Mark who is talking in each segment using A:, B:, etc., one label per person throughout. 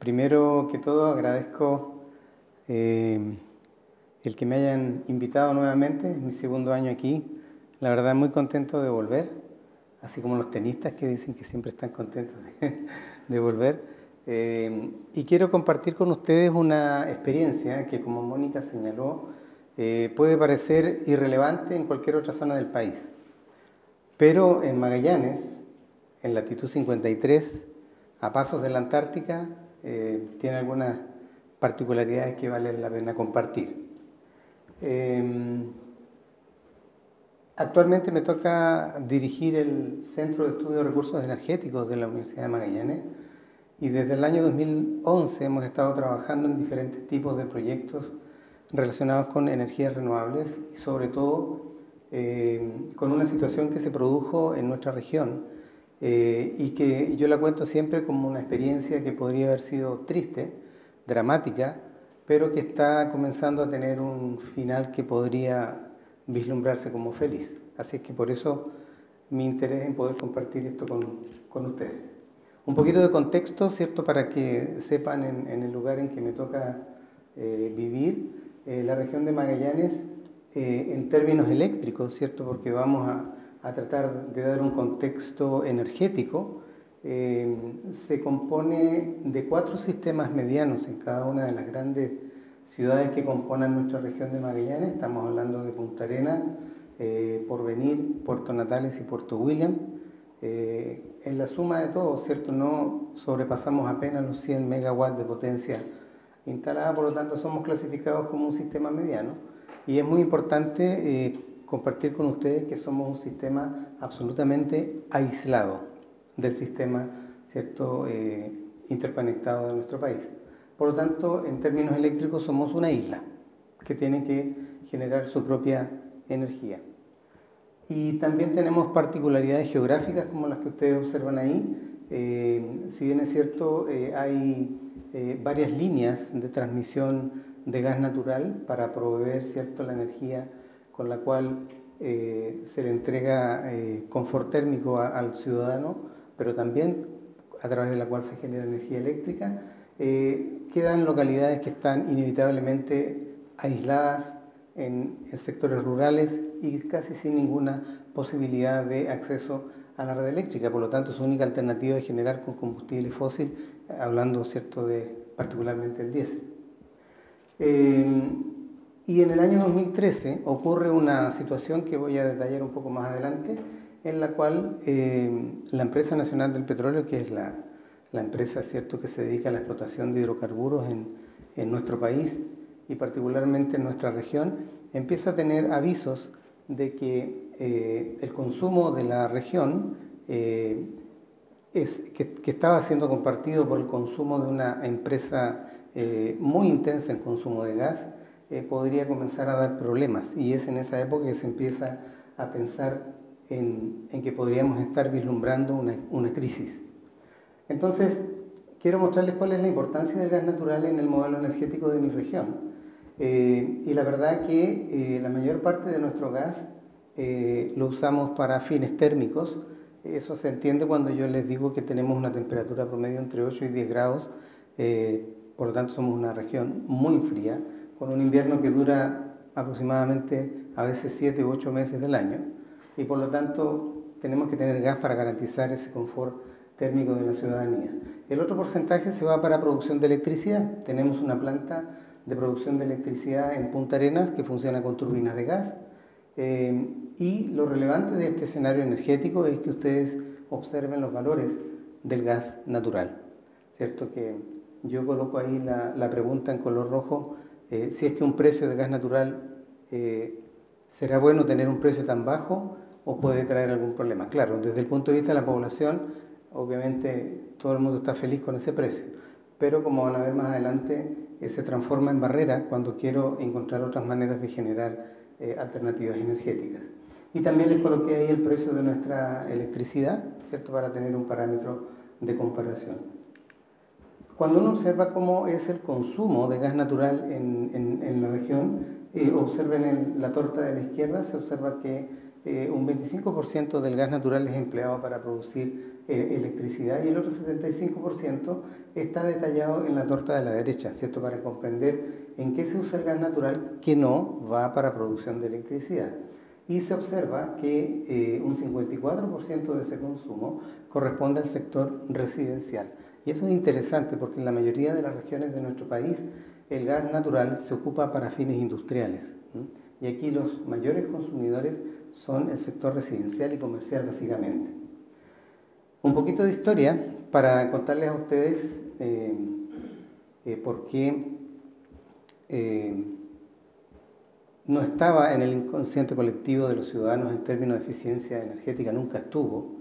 A: Primero que todo agradezco el que me hayan invitado nuevamente, es mi segundo año aquí. La verdad muy contento de volver, así como los tenistas que dicen que siempre están contentos de volver. Y quiero compartir con ustedes una experiencia que, como Mónica señaló, puede parecer irrelevante en cualquier otra zona del país. Pero en Magallanes, en latitud 53, a pasos de la Antártica, tiene algunas particularidades que valen la pena compartir. Actualmente me toca dirigir el Centro de Estudio de Recursos Energéticos de la Universidad de Magallanes y desde el año 2011 hemos estado trabajando en diferentes tipos de proyectos relacionados con energías renovables y sobre todo con una situación que se produjo en nuestra región y que yo la cuento siempre como una experiencia que podría haber sido triste, dramática, pero que está comenzando a tener un final que podría vislumbrarse como feliz. Así es que por eso mi interés en poder compartir esto con ustedes. Un poquito de contexto, ¿cierto? Para que sepan en el lugar en que me toca vivir, la región de Magallanes, en términos eléctricos, ¿cierto? Porque vamos a tratar de dar un contexto energético, se compone de 4 sistemas medianos en cada una de las grandes ciudades que componen nuestra región de Magallanes. Estamos hablando de Punta Arenas, Porvenir, Puerto Natales y Puerto William. En la suma de todo, ¿cierto? No sobrepasamos apenas los 100 megawatts de potencia instalada, por lo tanto somos clasificados como un sistema mediano. Y es muy importante compartir con ustedes que somos un sistema absolutamente aislado del sistema, ¿cierto? Interconectado de nuestro país. Por lo tanto, en términos eléctricos somos una isla que tiene que generar su propia energía. Y también tenemos particularidades geográficas como las que ustedes observan ahí. Si bien es cierto, hay varias líneas de transmisión de gas natural para proveer, ¿cierto?, la energía con la cual se le entrega confort térmico al ciudadano, pero también a través de la cual se genera energía eléctrica. Quedan localidades que están inevitablemente aisladas en sectores rurales y casi sin ninguna posibilidad de acceso a la red eléctrica. Por lo tanto, su única alternativa es generar con combustible fósil, hablando, ¿cierto?, de particularmente el diésel. Y en el año 2013 ocurre una situación que voy a detallar un poco más adelante, en la cual la Empresa Nacional del Petróleo, que es la empresa, ¿cierto?, que se dedica a la explotación de hidrocarburos en nuestro país y particularmente en nuestra región, empieza a tener avisos de que el consumo de la región que estaba siendo compartido por el consumo de una empresa muy intensa en consumo de gas, podría comenzar a dar problemas. Y es en esa época que se empieza a pensar en que podríamos estar vislumbrando una crisis. Entonces, quiero mostrarles cuál es la importancia del gas natural en el modelo energético de mi región. Y la verdad que la mayor parte de nuestro gas lo usamos para fines térmicos. Eso se entiende cuando yo les digo que tenemos una temperatura promedio entre 8 y 10 grados. Por lo tanto, somos una región muy fría, con un invierno que dura aproximadamente a veces 7 u 8 meses del año. Y por lo tanto, tenemos que tener gas para garantizar ese confort térmico de la ciudadanía. El otro porcentaje se va para producción de electricidad. Tenemos una planta de producción de electricidad en Punta Arenas que funciona con turbinas de gas. Y lo relevante de este escenario energético es que ustedes observen los valores del gas natural. ¿Cierto? Que yo coloco ahí la pregunta en color rojo, si es que un precio de gas natural será bueno tener un precio tan bajo o puede traer algún problema. Claro, desde el punto de vista de la población, obviamente todo el mundo está feliz con ese precio, pero como van a ver más adelante, se transforma en barrera cuando quiero encontrar otras maneras de generar alternativas energéticas. Y también les coloqué ahí el precio de nuestra electricidad, ¿cierto?, para tener un parámetro de comparación. Cuando uno observa cómo es el consumo de gas natural en la región, observen en la torta de la izquierda, se observa que un 25% del gas natural es empleado para producir electricidad y el otro 75% está detallado en la torta de la derecha, ¿cierto? Para comprender en qué se usa el gas natural que no va para producción de electricidad. Y se observa que un 54% de ese consumo corresponde al sector residencial. Y eso es interesante porque en la mayoría de las regiones de nuestro país el gas natural se ocupa para fines industriales. Y aquí los mayores consumidores son el sector residencial y comercial básicamente. Un poquito de historia para contarles a ustedes por qué no estaba en el inconsciente colectivo de los ciudadanos en términos de eficiencia energética, nunca estuvo.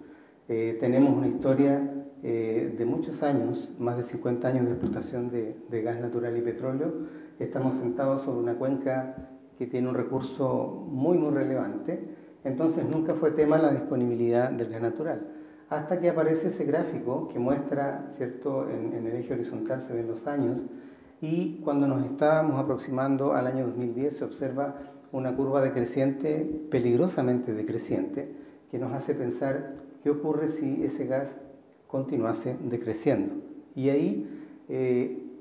A: Tenemos una historia de muchos años, más de 50 años de explotación de gas natural y petróleo. Estamos sentados sobre una cuenca que tiene un recurso muy relevante, entonces nunca fue tema la disponibilidad del gas natural. Hasta que aparece ese gráfico que muestra, ¿cierto? En el eje horizontal se ven los años, y cuando nos estábamos aproximando al año 2010 se observa una curva decreciente, peligrosamente decreciente, que nos hace pensar qué ocurre si ese gas continuase decreciendo. Y ahí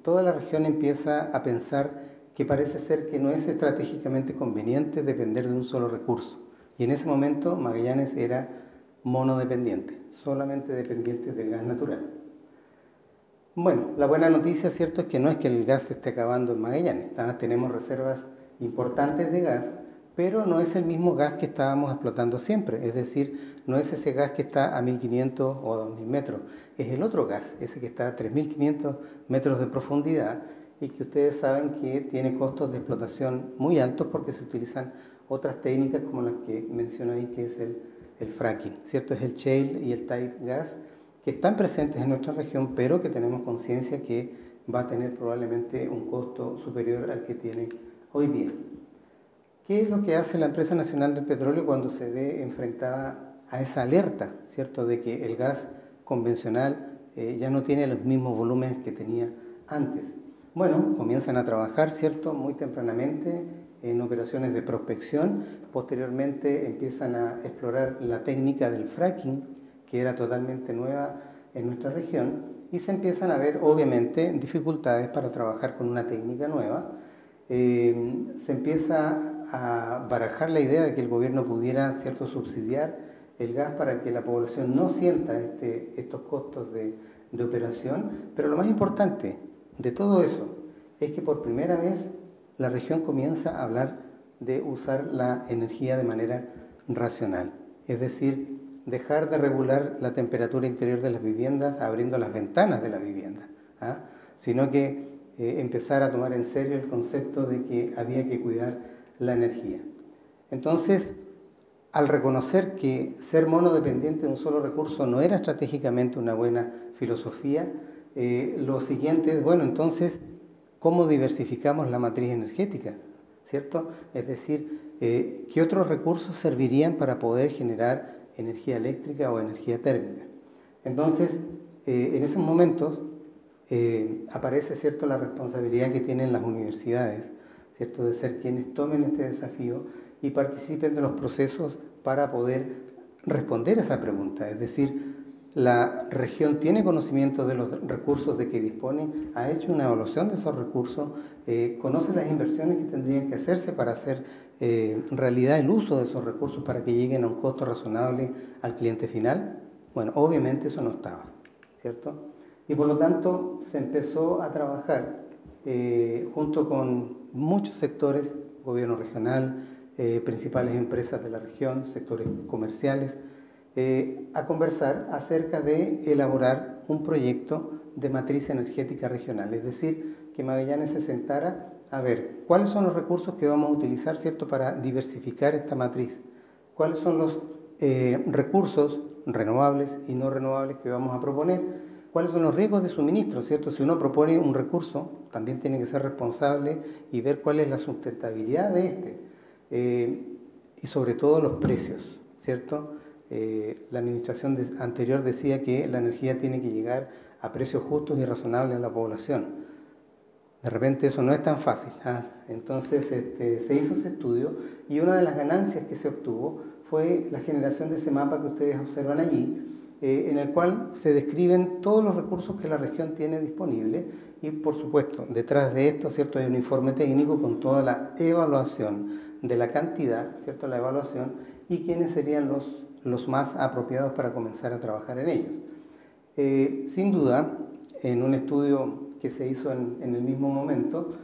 A: toda la región empieza a pensar que parece ser que no es estratégicamente conveniente depender de un solo recurso. Y en ese momento Magallanes era monodependiente, solamente dependiente del gas natural. Bueno, la buena noticia, ¿cierto?, es que no es que el gas se esté acabando en Magallanes. Tenemos reservas importantes de gas, pero no es el mismo gas que estábamos explotando siempre. Es decir, no es ese gas que está a 1500 o a 2000 metros. Es el otro gas, ese que está a 3500 metros de profundidad y que ustedes saben que tiene costos de explotación muy altos porque se utilizan otras técnicas como las que menciono ahí, que es el fracking, ¿cierto? Es el shale y el tight gas, que están presentes en nuestra región, pero que tenemos conciencia que va a tener probablemente un costo superior al que tiene hoy día. ¿Qué es lo que hace la Empresa Nacional del Petróleo cuando se ve enfrentada a esa alerta, ¿cierto?, de que el gas convencional ya no tiene los mismos volúmenes que tenía antes? Bueno, comienzan a trabajar, ¿cierto?, muy tempranamente en operaciones de prospección. Posteriormente empiezan a explorar la técnica del fracking, que era totalmente nueva en nuestra región, y se empiezan a ver, obviamente, dificultades para trabajar con una técnica nueva. Se empieza a barajar la idea de que el gobierno pudiera, ¿cierto?, subsidiar el gas para que la población no sienta estos costos de operación. Pero lo más importante de todo eso es que por primera vez la región comienza a hablar de usar la energía de manera racional, es decir, dejar de regular la temperatura interior de las viviendas abriendo las ventanas de la vivienda, sino que empezar a tomar en serio el concepto de que había que cuidar la energía. Entonces, al reconocer que ser monodependiente de un solo recurso no era estratégicamente una buena filosofía, lo siguiente es, bueno, entonces, ¿cómo diversificamos la matriz energética? ¿Cierto? Es decir, ¿qué otros recursos servirían para poder generar energía eléctrica o energía térmica? Entonces, en esos momentos aparece, ¿cierto?, la responsabilidad que tienen las universidades, ¿cierto?, de ser quienes tomen este desafío y participen de los procesos para poder responder a esa pregunta. Es decir, la región tiene conocimiento de los recursos de que dispone, ha hecho una evaluación de esos recursos, conoce las inversiones que tendrían que hacerse para hacer realidad el uso de esos recursos para que lleguen a un costo razonable al cliente final. Bueno, obviamente eso no estaba, ¿cierto? Y por lo tanto se empezó a trabajar junto con muchos sectores, gobierno regional, principales empresas de la región, sectores comerciales, a conversar acerca de elaborar un proyecto de matriz energética regional, es decir, que Magallanes se sentara a ver cuáles son los recursos que vamos a utilizar, ¿cierto?, para diversificar esta matriz, cuáles son los recursos renovables y no renovables que vamos a proponer, cuáles son los riesgos de suministro, ¿cierto? Si uno propone un recurso, también tiene que ser responsable y ver cuál es la sustentabilidad de y sobre todo los precios, ¿cierto? La administración anterior decía que la energía tiene que llegar a precios justos y razonables a la población. De repente eso no es tan fácil. Entonces se hizo ese estudio y una de las ganancias que se obtuvo fue la generación de ese mapa que ustedes observan allí, en el cual se describen todos los recursos que la región tiene disponibles y, por supuesto, detrás de esto, ¿cierto?, hay un informe técnico con toda la evaluación de la cantidad, ¿cierto?, la evaluación y quiénes serían los más apropiados para comenzar a trabajar en ellos. Sin duda, en un estudio que se hizo en el mismo momento,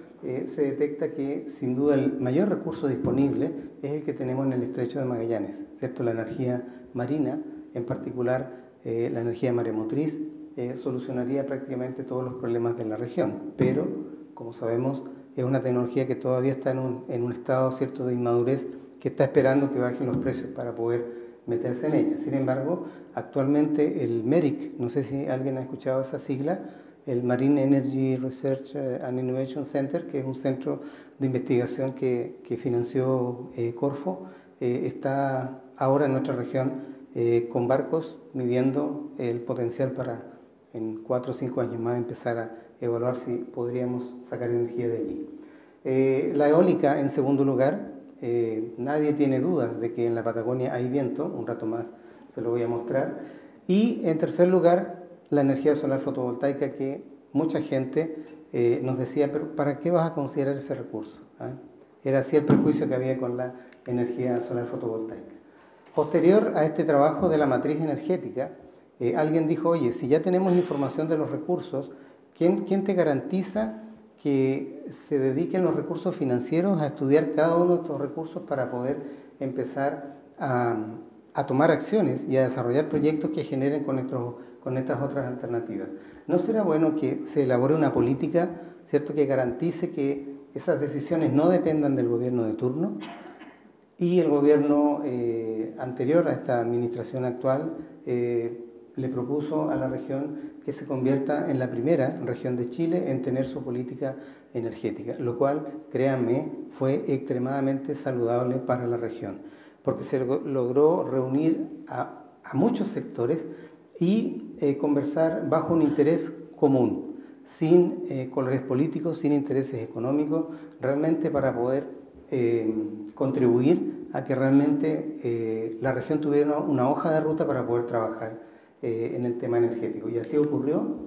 A: se detecta que sin duda el mayor recurso disponible es el que tenemos en el estrecho de Magallanes, ¿cierto? La energía marina, en particular la energía maremotriz, solucionaría prácticamente todos los problemas de la región, pero como sabemos es una tecnología que todavía está en un estado, ¿cierto?, de inmadurez, que está esperando que bajen los precios para poder meterse en ella. Sin embargo, actualmente el MERIC, no sé si alguien ha escuchado esa sigla, el Marine Energy Research and Innovation Center, que es un centro de investigación que financió Corfo, está ahora en nuestra región con barcos midiendo el potencial para en 4 o 5 años más empezar a evaluar si podríamos sacar energía de allí. La eólica, en segundo lugar, nadie tiene dudas de que en la Patagonia hay viento, un rato más se lo voy a mostrar. Y en tercer lugar, la energía solar fotovoltaica, que mucha gente nos decía, pero ¿para qué vas a considerar ese recurso? ¿Ah? Era así el prejuicio que había con la energía solar fotovoltaica. Posterior a este trabajo de la matriz energética, alguien dijo, oye, si ya tenemos información de los recursos, ¿quién te garantiza que se dediquen los recursos financieros a estudiar cada uno de estos recursos para poder empezar a tomar acciones y a desarrollar proyectos que generen con estas otras alternativas? ¿No será bueno que se elabore una política, ¿cierto?, que garantice que esas decisiones no dependan del gobierno de turno? Y el gobierno anterior a esta administración actual le propuso a la región que se convierta en la primera región de Chile en tener su política energética, lo cual, créanme, fue extremadamente saludable para la región, porque se logró reunir a muchos sectores y conversar bajo un interés común, sin colores políticos, sin intereses económicos, realmente para poder contribuir a que realmente la región tuviera una hoja de ruta para poder trabajar en el tema energético. Y así ocurrió.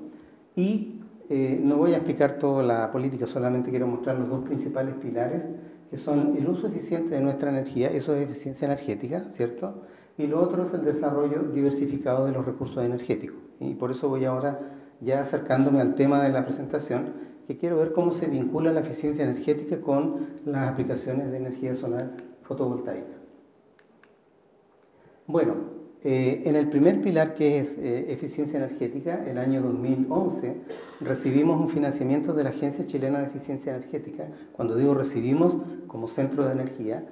A: Y no voy a explicar toda la política, solamente quiero mostrar los dos principales pilares, que son el uso eficiente de nuestra energía, eso es eficiencia energética, ¿cierto? Y lo otro es el desarrollo diversificado de los recursos energéticos. Y por eso voy ahora ya acercándome al tema de la presentación, que quiero ver cómo se vincula la eficiencia energética con las aplicaciones de energía solar fotovoltaica. Bueno, en el primer pilar, que es eficiencia energética, el año 2011 recibimos un financiamiento de la Agencia Chilena de Eficiencia Energética, cuando digo recibimos como centro de energía,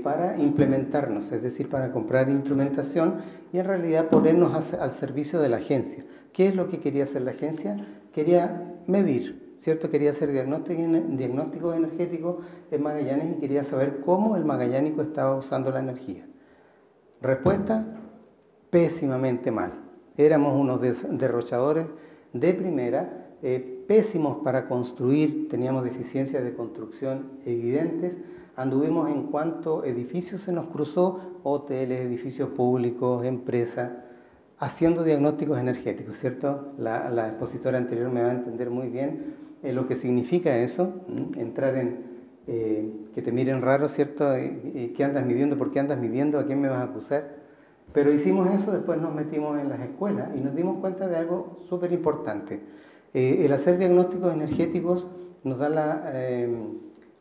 A: para implementarnos, es decir, para comprar instrumentación y en realidad ponernos al servicio de la agencia. ¿Qué es lo que quería hacer la agencia? Quería medir, ¿cierto? Quería hacer diagnóstico energético en Magallanes y quería saber cómo el magallánico estaba usando la energía. Respuesta, pésimamente mal. Éramos unos derrochadores de primera, pésimos para construir, teníamos deficiencias de construcción evidentes, anduvimos en cuanto edificios se nos cruzó, hoteles, edificios públicos, empresas, haciendo diagnósticos energéticos, ¿cierto? La expositora anterior me va a entender muy bien lo que significa eso, entrar en que te miren raro, ¿cierto? ¿Qué andas midiendo? ¿Por qué andas midiendo? ¿A quién me vas a acusar? Pero hicimos eso, después nos metimos en las escuelas y nos dimos cuenta de algo súper importante. El hacer diagnósticos energéticos nos da la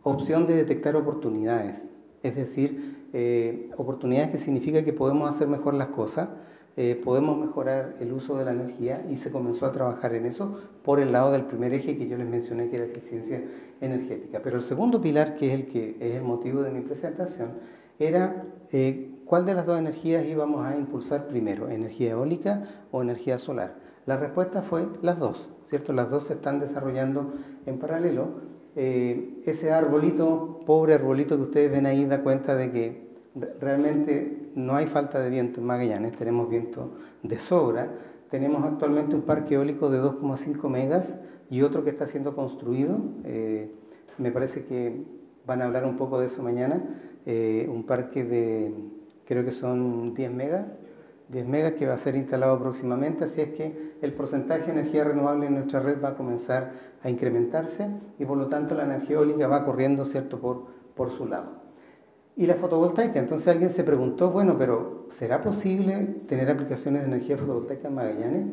A: opción de detectar oportunidades, es decir, oportunidades que significa que podemos hacer mejor las cosas, podemos mejorar el uso de la energía y se comenzó a trabajar en eso por el lado del primer eje que yo les mencioné, que era eficiencia energética. Pero el segundo pilar, que es el motivo de mi presentación, era cuál de las dos energías íbamos a impulsar primero, energía eólica o energía solar. La respuesta fue las dos, ¿cierto? Las dos se están desarrollando en paralelo. Ese arbolito, pobre arbolito que ustedes ven ahí, da cuenta de que realmente no hay falta de viento en Magallanes, tenemos viento de sobra. Tenemos actualmente un parque eólico de 2,5 megas y otro que está siendo construido. Me parece que van a hablar un poco de eso mañana. Un parque de creo que son 10 megas que va a ser instalado próximamente, así es que el porcentaje de energía renovable en nuestra red va a comenzar a incrementarse y por lo tanto la energía eólica va corriendo, ¿cierto?, por su lado. Y la fotovoltaica, entonces alguien se preguntó, bueno, pero ¿será posible tener aplicaciones de energía fotovoltaica en Magallanes?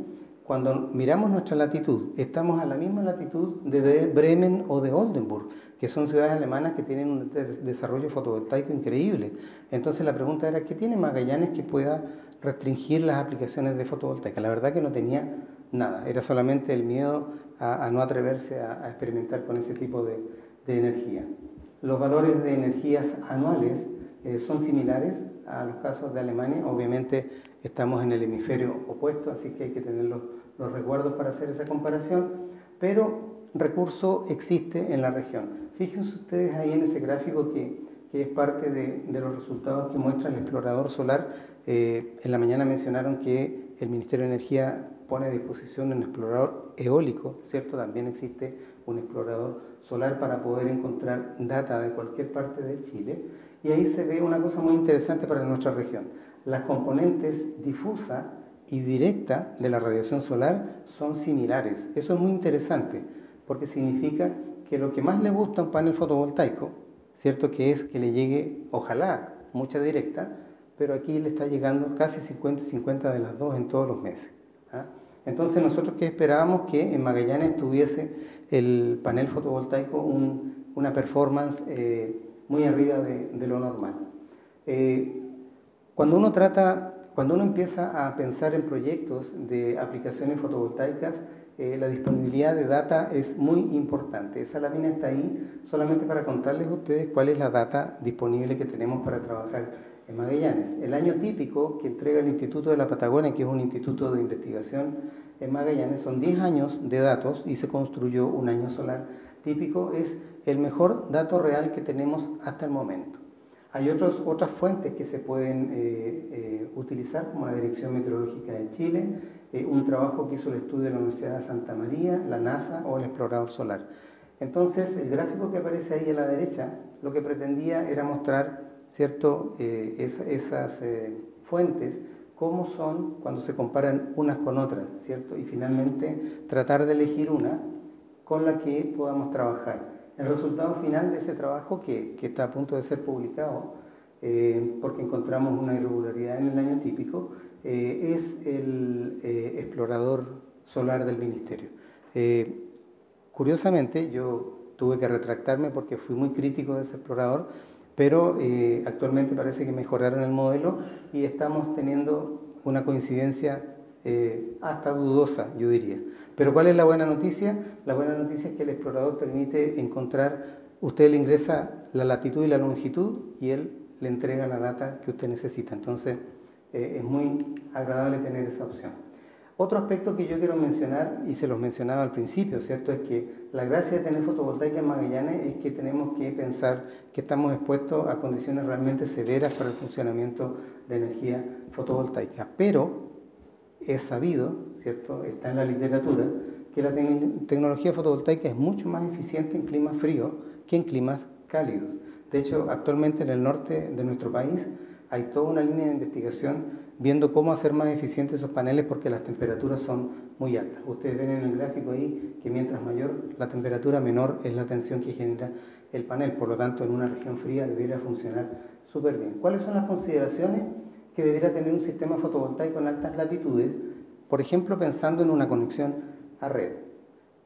A: Cuando miramos nuestra latitud, estamos a la misma latitud de Bremen o de Oldenburg, que son ciudades alemanas que tienen un desarrollo fotovoltaico increíble. Entonces la pregunta era, ¿qué tiene Magallanes que pueda restringir las aplicaciones de fotovoltaica? La verdad que no tenía nada, era solamente el miedo a no atreverse a experimentar con ese tipo de energía. Los valores de energías anuales son similares a los casos de Alemania. Obviamente estamos en el hemisferio opuesto, así que hay que tener los resguardos para hacer esa comparación, pero recurso existe en la región. Fíjense ustedes ahí en ese gráfico que es parte de los resultados que muestra el explorador solar. En la mañana mencionaron que el Ministerio de Energía pone a disposición un explorador eólico, ¿cierto? También existe un explorador solar para poder encontrar data de cualquier parte de Chile. Y ahí se ve una cosa muy interesante para nuestra región. Las componentes difusa y directa de la radiación solar son similares. Eso es muy interesante porque significa que lo que más le gusta a un panel fotovoltaico, ¿cierto?, que es que le llegue, ojalá, mucha directa, pero aquí le está llegando casi 50-50 de las dos en todos los meses. ¿Ah? Entonces nosotros que esperábamos que en Magallanes tuviese el panel fotovoltaico una performance muy arriba de lo normal. Cuando uno empieza a pensar en proyectos de aplicaciones fotovoltaicas, la disponibilidad de data es muy importante. Esa lámina está ahí solamente para contarles a ustedes cuál es la data disponible que tenemos para trabajar en Magallanes. El año típico que entrega el Instituto de la Patagonia, que es un instituto de investigación en Magallanes, son 10 años de datos y se construyó un año solar típico. Es el mejor dato real que tenemos hasta el momento. Hay otras fuentes que se pueden utilizar, como la Dirección Meteorológica de Chile, un trabajo que hizo el estudio de la Universidad de Santa María, la NASA o el Explorador Solar. Entonces, el gráfico que aparece ahí a la derecha, lo que pretendía era mostrar, ¿cierto?, esas fuentes, cómo son cuando se comparan unas con otras, ¿cierto? Y finalmente tratar de elegir una con la que podamos trabajar. El resultado final de ese trabajo, que está a punto de ser publicado, porque encontramos una irregularidad en el año típico, es el explorador solar del Ministerio. Curiosamente, yo tuve que retractarme porque fui muy crítico de ese explorador, pero actualmente parece que mejoraron el modelo y estamos teniendo una coincidencia hasta dudosa, yo diría. Pero ¿cuál es la buena noticia? La buena noticia es que el explorador permite encontrar, usted le ingresa la latitud y la longitud y él le entrega la data que usted necesita. Entonces es muy agradable tener esa opción. Otro aspecto que yo quiero mencionar, y se los mencionaba al principio, ¿cierto?, es que la gracia de tener fotovoltaica en Magallanes es que tenemos que pensar que estamos expuestos a condiciones realmente severas para el funcionamiento de energía fotovoltaica. Pero es sabido, ¿cierto?, está en la literatura, que la tecnología fotovoltaica es mucho más eficiente en climas fríos que en climas cálidos. De hecho, actualmente en el norte de nuestro país hay toda una línea de investigación viendo cómo hacer más eficientes esos paneles porque las temperaturas son muy altas. Ustedes ven en el gráfico ahí que mientras mayor la temperatura, menor es la tensión que genera el panel. Por lo tanto, en una región fría debería funcionar súper bien. ¿Cuáles son las consideraciones que debería tener un sistema fotovoltaico en altas latitudes? Por ejemplo, pensando en una conexión a red.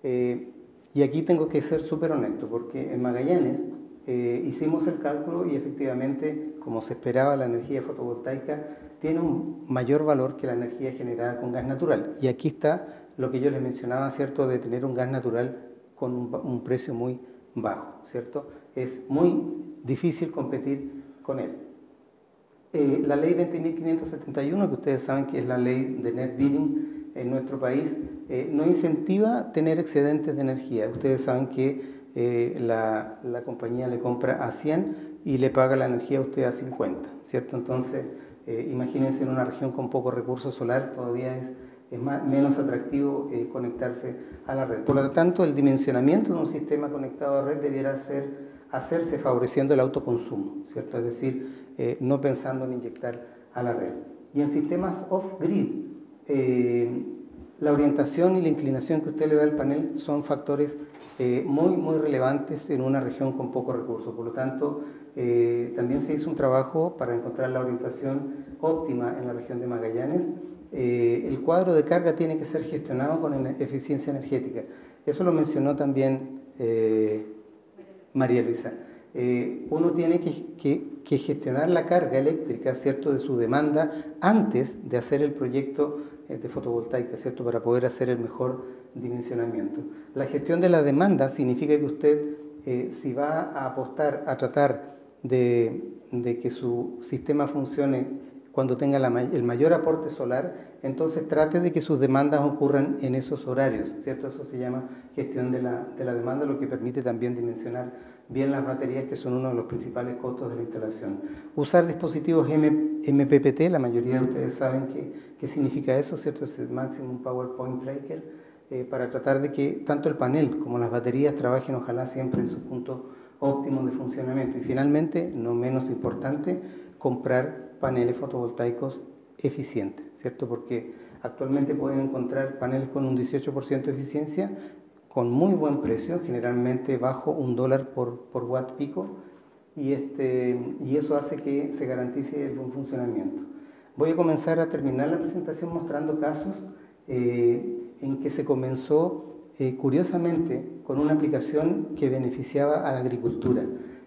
A: Y aquí tengo que ser súper honesto, porque en Magallanes hicimos el cálculo y efectivamente, como se esperaba, la energía fotovoltaica tiene un mayor valor que la energía generada con gas natural. Y aquí está lo que yo les mencionaba, ¿cierto?, de tener un gas natural con un precio muy bajo, ¿cierto? Es muy difícil competir con él. La ley 20.571, que ustedes saben que es la ley de net billing en nuestro país, no incentiva tener excedentes de energía. Ustedes saben que la compañía le compra a 100 y le paga la energía a usted a 50, ¿cierto? Entonces, imagínense en una región con poco recurso solar, todavía es menos atractivo conectarse a la red. Por lo tanto, el dimensionamiento de un sistema conectado a red debiera hacerse favoreciendo el autoconsumo, ¿cierto? Es decir, no pensando en inyectar a la red. Y en sistemas off-grid, la orientación y la inclinación que usted le da al panel son factores muy relevantes en una región con pocos recursos. Por lo tanto, también se hizo un trabajo para encontrar la orientación óptima en la región de Magallanes. El cuadro de carga tiene que ser gestionado con eficiencia energética. Eso lo mencionó también María Luisa. Uno tiene que gestionar la carga eléctrica, ¿cierto?, de su demanda antes de hacer el proyecto de fotovoltaica, ¿cierto?, para poder hacer el mejor dimensionamiento. La gestión de la demanda significa que usted, si va a apostar a tratar de que su sistema funcione cuando tenga el mayor aporte solar, entonces trate de que sus demandas ocurran en esos horarios, ¿cierto? Eso se llama gestión de la demanda, lo que permite también dimensionar bien las baterías, que son uno de los principales costos de la instalación. Usar dispositivos MPPT, la mayoría de ustedes saben qué significa eso, ¿cierto? Es el Maximum Power Point Tracker, para tratar de que tanto el panel como las baterías trabajen, ojalá, siempre en su punto óptimo de funcionamiento. Y finalmente, no menos importante, comprar paneles fotovoltaicos eficientes, ¿cierto? Porque actualmente pueden encontrar paneles con un 18% de eficiencia, con muy buen precio, generalmente bajo $1 por watt pico, y eso hace que se garantice el buen funcionamiento. Voy a comenzar a terminar la presentación mostrando casos en que se comenzó curiosamente con una aplicación que beneficiaba a la agricultura.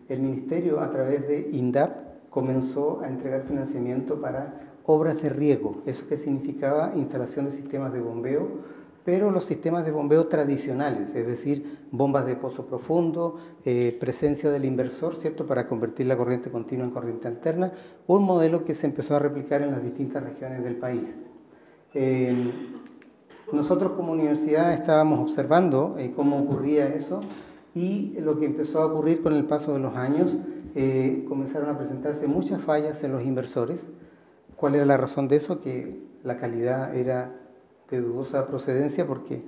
A: El Ministerio, a través de INDAP, comenzó a entregar financiamiento para obras de riego. ¿Eso qué significaba? Instalación de sistemas de bombeo, pero los sistemas de bombeo tradicionales, es decir, bombas de pozo profundo, presencia del inversor, ¿cierto?, para convertir la corriente continua en corriente alterna, un modelo que se empezó a replicar en las distintas regiones del país. Nosotros como universidad estábamos observando cómo ocurría eso, y lo que empezó a ocurrir con el paso de los años, comenzaron a presentarse muchas fallas en los inversores. ¿Cuál era la razón de eso? Que la calidad era de dudosa procedencia, porque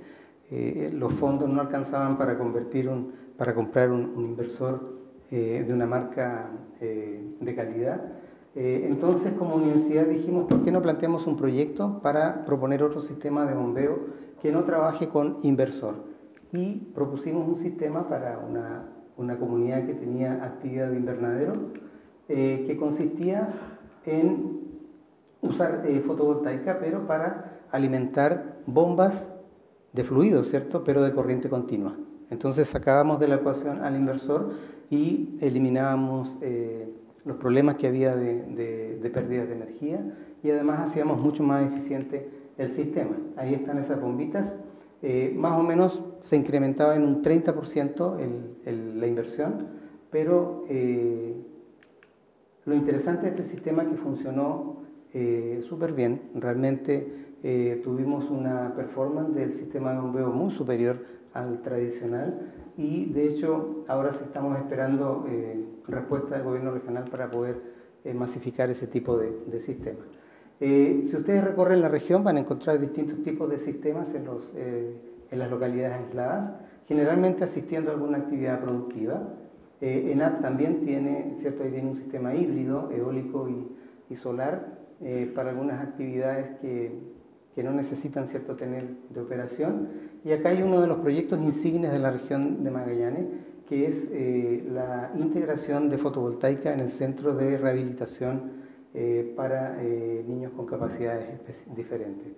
A: los fondos no alcanzaban para comprar un inversor de una marca de calidad. Entonces, como universidad dijimos, ¿por qué no planteamos un proyecto para proponer otro sistema de bombeo que no trabaje con inversor? Y propusimos un sistema para una comunidad que tenía actividad de invernadero, que consistía en usar fotovoltaica, pero para alimentar bombas de fluido, ¿cierto?, pero de corriente continua. Entonces sacábamos de la ecuación al inversor y eliminábamos los problemas que había de pérdidas de energía, y además hacíamos mucho más eficiente el sistema. Ahí están esas bombitas. Más o menos se incrementaba en un 30% la inversión, pero lo interesante de este sistema es que funcionó súper bien. Realmente tuvimos una performance del sistema de bombeo muy superior al tradicional, y de hecho ahora sí estamos esperando respuesta del gobierno regional para poder masificar ese tipo de sistemas. Si ustedes recorren la región van a encontrar distintos tipos de sistemas en las localidades aisladas, generalmente asistiendo a alguna actividad productiva. ENAP también tiene, ¿cierto?, ahí tiene un sistema híbrido, eólico y solar, para algunas actividades que no necesitan, ¿cierto?, tener de operación. Y acá hay uno de los proyectos insignes de la región de Magallanes, que es la integración de fotovoltaica en el centro de rehabilitación para niños con capacidades diferentes.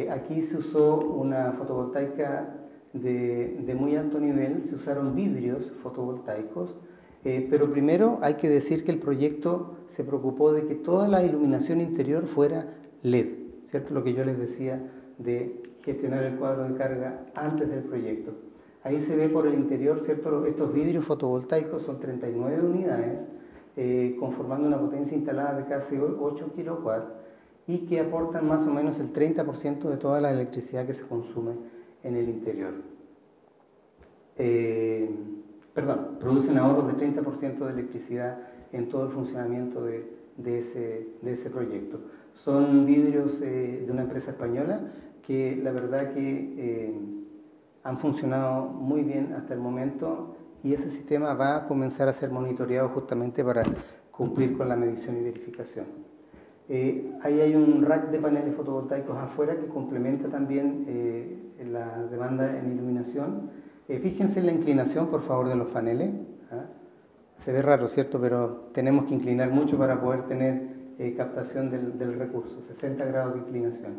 A: Aquí se usó una fotovoltaica de muy alto nivel, se usaron vidrios fotovoltaicos, pero primero hay que decir que el proyecto se preocupó de que toda la iluminación interior fuera LED, ¿cierto? Lo que yo les decía de gestionar el cuadro de carga antes del proyecto. Ahí se ve por el interior, ¿cierto? Estos vidrios fotovoltaicos son 39 unidades, conformando una potencia instalada de casi 8 kilowatts, y que aportan más o menos el 30% de toda la electricidad que se consume en el interior. Producen ahorros de 30% de electricidad en todo el funcionamiento de ese proyecto. Son vidrios de una empresa española que la verdad que han funcionado muy bien hasta el momento, y ese sistema va a comenzar a ser monitoreado justamente para cumplir con la medición y verificación. Ahí hay un rack de paneles fotovoltaicos afuera que complementa también la demanda en iluminación. Fíjense en la inclinación, por favor, de los paneles. ¿Ah? Se ve raro, ¿cierto? Pero tenemos que inclinar mucho para poder tener captación del recurso, 60 grados de inclinación.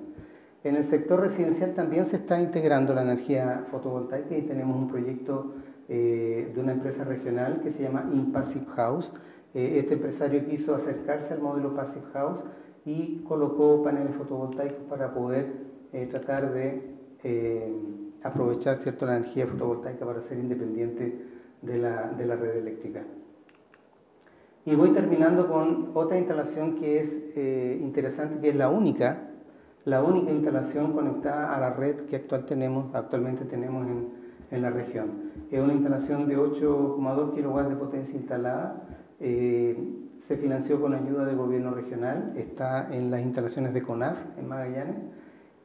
A: En el sector residencial también se está integrando la energía fotovoltaica y tenemos un proyecto de una empresa regional que se llama Impassive House. Este empresario quiso acercarse al modelo Passive House y colocó paneles fotovoltaicos para poder tratar de aprovechar, ¿cierto?, la energía fotovoltaica para ser independiente de la red eléctrica. Y voy terminando con otra instalación que es interesante, que es la única instalación conectada a la red que actualmente tenemos en la región. Es una instalación de 8,2 kW de potencia instalada, se financió con ayuda del gobierno regional, está en las instalaciones de CONAF en Magallanes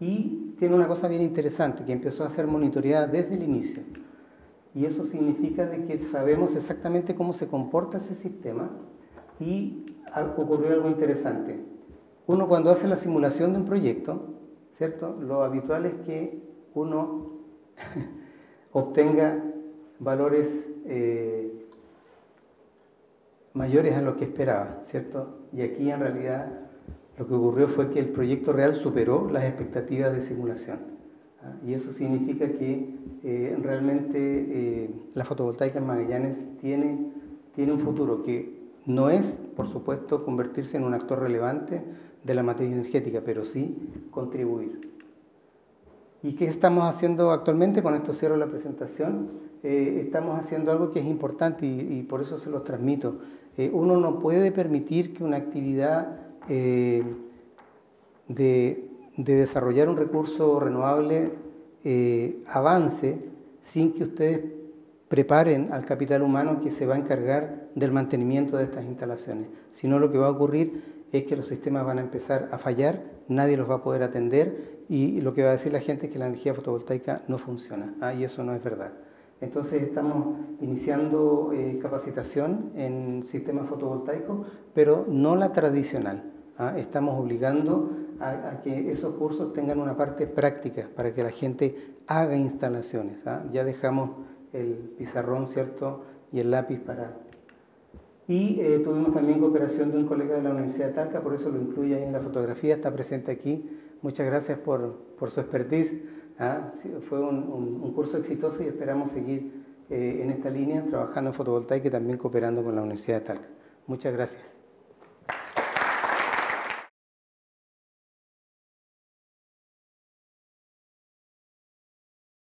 A: y tiene una cosa bien interesante, que empezó a ser monitoreada desde el inicio. Y eso significa de que sabemos exactamente cómo se comporta ese sistema y ocurrió algo interesante. Uno cuando hace la simulación de un proyecto, ¿cierto?, lo habitual es que uno obtenga valores mayores a lo que esperaba, ¿cierto? Y aquí en realidad lo que ocurrió fue que el proyecto real superó las expectativas de simulación. Y eso significa que realmente la fotovoltaica en Magallanes tiene un futuro que no es, por supuesto, convertirse en un actor relevante de la matriz energética, pero sí contribuir. ¿Y qué estamos haciendo actualmente? Con esto cierro la presentación. Estamos haciendo algo que es importante y por eso se los transmito. Uno no puede permitir que una actividad de desarrollar un recurso renovable avance sin que ustedes preparen al capital humano que se va a encargar del mantenimiento de estas instalaciones. Si no, lo que va a ocurrir es que los sistemas van a empezar a fallar, nadie los va a poder atender y lo que va a decir la gente es que la energía fotovoltaica no funciona, y eso no es verdad. Entonces estamos iniciando capacitación en sistemas fotovoltaicos, pero no la tradicional. Estamos obligando a que esos cursos tengan una parte práctica para que la gente haga instalaciones. Ya dejamos el pizarrón, ¿cierto?, y el lápiz para... Y tuvimos también cooperación de un colega de la Universidad de Talca, por eso lo incluye ahí en la fotografía, está presente aquí. Muchas gracias por su expertise. Fue un curso exitoso y esperamos seguir en esta línea, trabajando en fotovoltaica y también cooperando con la Universidad de Talca. Muchas gracias.